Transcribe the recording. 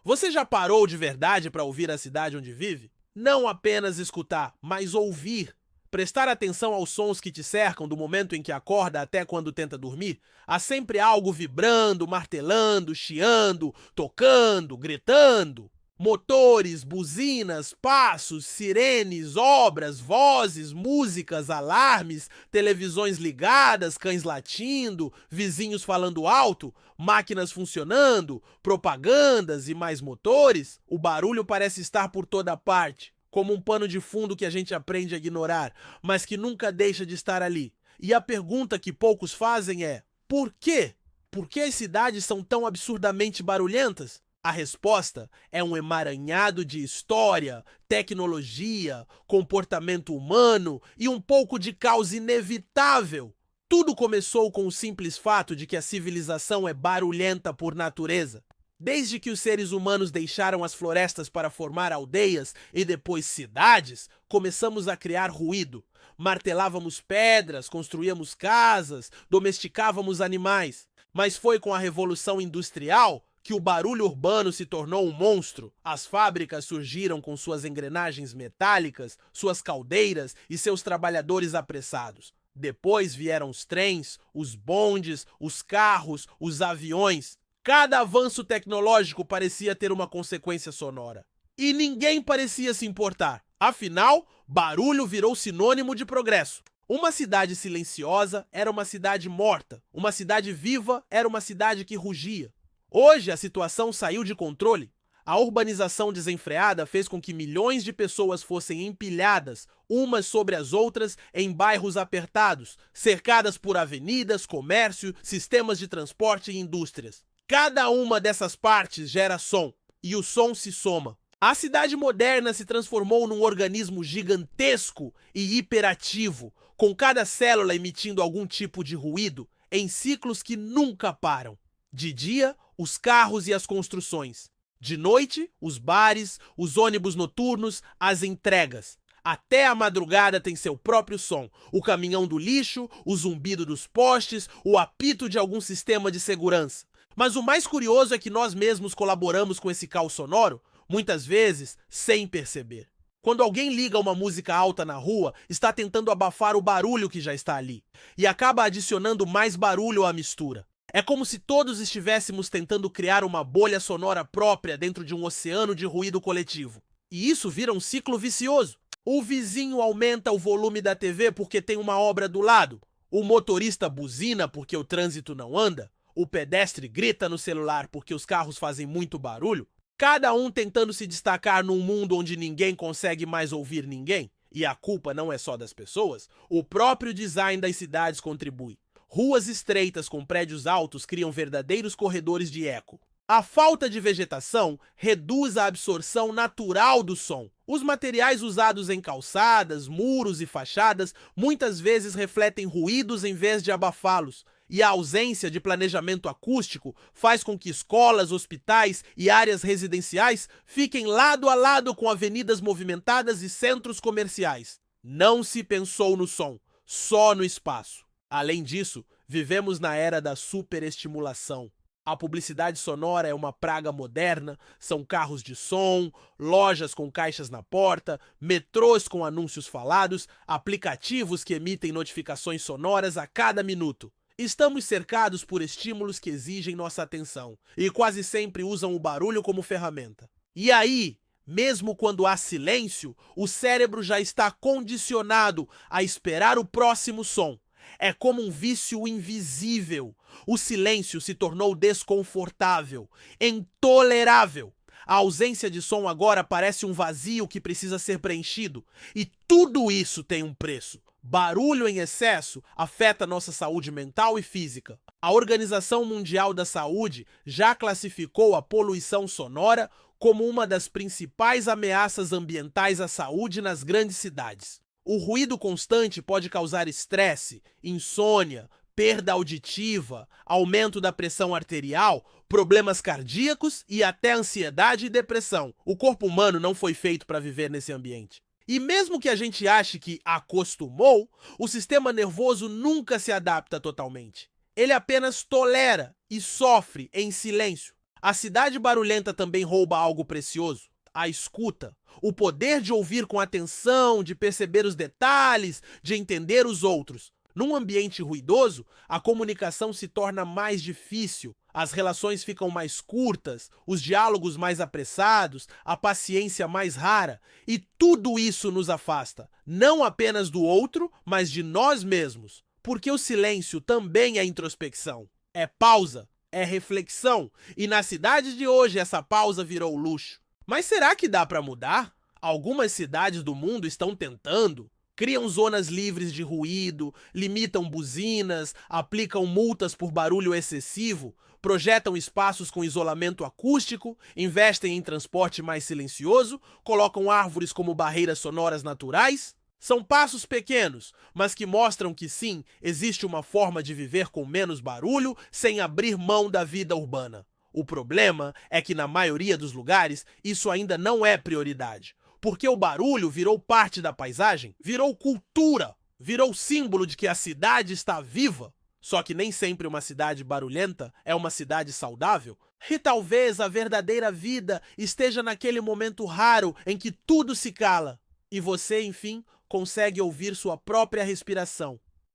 Você já parou de verdade para ouvir a cidade onde vive? Não apenas escutar, mas ouvir. Prestar atenção aos sons que te cercam do momento em que acorda até quando tenta dormir? Há sempre algo vibrando, martelando, chiando, tocando, gritando. Motores, buzinas, passos, sirenes, obras, vozes, músicas, alarmes, televisões ligadas, cães latindo, vizinhos falando alto, máquinas funcionando, propagandas e mais motores. O barulho parece estar por toda parte, como um pano de fundo que a gente aprende a ignorar, mas que nunca deixa de estar ali. E a pergunta que poucos fazem é: por quê? Por que as cidades são tão absurdamente barulhentas? A resposta é um emaranhado de história, tecnologia, comportamento humano e um pouco de caos inevitável. Tudo começou com o simples fato de que a civilização é barulhenta por natureza. Desde que os seres humanos deixaram as florestas para formar aldeias e depois cidades, começamos a criar ruído. Martelávamos pedras, construíamos casas, domesticávamos animais. Mas foi com a Revolução Industrial que o barulho urbano se tornou um monstro. As fábricas surgiram com suas engrenagens metálicas, suas caldeiras e seus trabalhadores apressados. Depois vieram os trens, os bondes, os carros, os aviões. Cada avanço tecnológico parecia ter uma consequência sonora. E ninguém parecia se importar. Afinal, barulho virou sinônimo de progresso. Uma cidade silenciosa era uma cidade morta. Uma cidade viva era uma cidade que rugia. Hoje a situação saiu de controle. A urbanização desenfreada fez com que milhões de pessoas fossem empilhadas, umas sobre as outras, em bairros apertados, cercadas por avenidas, comércio, sistemas de transporte e indústrias. Cada uma dessas partes gera som, e o som se soma. A cidade moderna se transformou num organismo gigantesco e hiperativo, com cada célula emitindo algum tipo de ruído, em ciclos que nunca param. De dia, os carros e as construções. De noite, os bares, os ônibus noturnos, as entregas. Até a madrugada tem seu próprio som. O caminhão do lixo, o zumbido dos postes, o apito de algum sistema de segurança. Mas o mais curioso é que nós mesmos colaboramos com esse caos sonoro, muitas vezes sem perceber. Quando alguém liga uma música alta na rua, está tentando abafar o barulho que já está ali, e acaba adicionando mais barulho à mistura. É como se todos estivéssemos tentando criar uma bolha sonora própria dentro de um oceano de ruído coletivo. E isso vira um ciclo vicioso. O vizinho aumenta o volume da TV porque tem uma obra do lado. O motorista buzina porque o trânsito não anda. O pedestre grita no celular porque os carros fazem muito barulho. Cada um tentando se destacar num mundo onde ninguém consegue mais ouvir ninguém. E a culpa não é só das pessoas. O próprio design das cidades contribui. Ruas estreitas com prédios altos criam verdadeiros corredores de eco. A falta de vegetação reduz a absorção natural do som. Os materiais usados em calçadas, muros e fachadas muitas vezes refletem ruídos em vez de abafá-los. E a ausência de planejamento acústico faz com que escolas, hospitais e áreas residenciais fiquem lado a lado com avenidas movimentadas e centros comerciais. Não se pensou no som, só no espaço. Além disso, vivemos na era da superestimulação. A publicidade sonora é uma praga moderna, são carros de som, lojas com caixas na porta, metrôs com anúncios falados, aplicativos que emitem notificações sonoras a cada minuto. Estamos cercados por estímulos que exigem nossa atenção e quase sempre usam o barulho como ferramenta. E aí, mesmo quando há silêncio, o cérebro já está condicionado a esperar o próximo som. É como um vício invisível. O silêncio se tornou desconfortável, intolerável. A ausência de som agora parece um vazio que precisa ser preenchido. E tudo isso tem um preço. Barulho em excesso afeta nossa saúde mental e física. A Organização Mundial da Saúde já classificou a poluição sonora como uma das principais ameaças ambientais à saúde nas grandes cidades. O ruído constante pode causar estresse, insônia, perda auditiva, aumento da pressão arterial, problemas cardíacos e até ansiedade e depressão. O corpo humano não foi feito para viver nesse ambiente. E mesmo que a gente ache que acostumou, o sistema nervoso nunca se adapta totalmente. Ele apenas tolera e sofre em silêncio. A cidade barulhenta também rouba algo precioso: a escuta. O poder de ouvir com atenção, de perceber os detalhes, de entender os outros. Num ambiente ruidoso, a comunicação se torna mais difícil, as relações ficam mais curtas, os diálogos mais apressados, a paciência mais rara, e tudo isso nos afasta, não apenas do outro, mas de nós mesmos. Porque o silêncio também é introspecção, é pausa, é reflexão, e na cidade de hoje essa pausa virou luxo. Mas será que dá para mudar? Algumas cidades do mundo estão tentando. Criam zonas livres de ruído, limitam buzinas, aplicam multas por barulho excessivo, projetam espaços com isolamento acústico, investem em transporte mais silencioso, colocam árvores como barreiras sonoras naturais. São passos pequenos, mas que mostram que sim, existe uma forma de viver com menos barulho sem abrir mão da vida urbana. O problema é que na maioria dos lugares isso ainda não é prioridade. Porque o barulho virou parte da paisagem, virou cultura, virou símbolo de que a cidade está viva. Só que nem sempre uma cidade barulhenta é uma cidade saudável. E talvez a verdadeira vida esteja naquele momento raro em que tudo se cala e você, enfim, consegue ouvir sua própria respiração.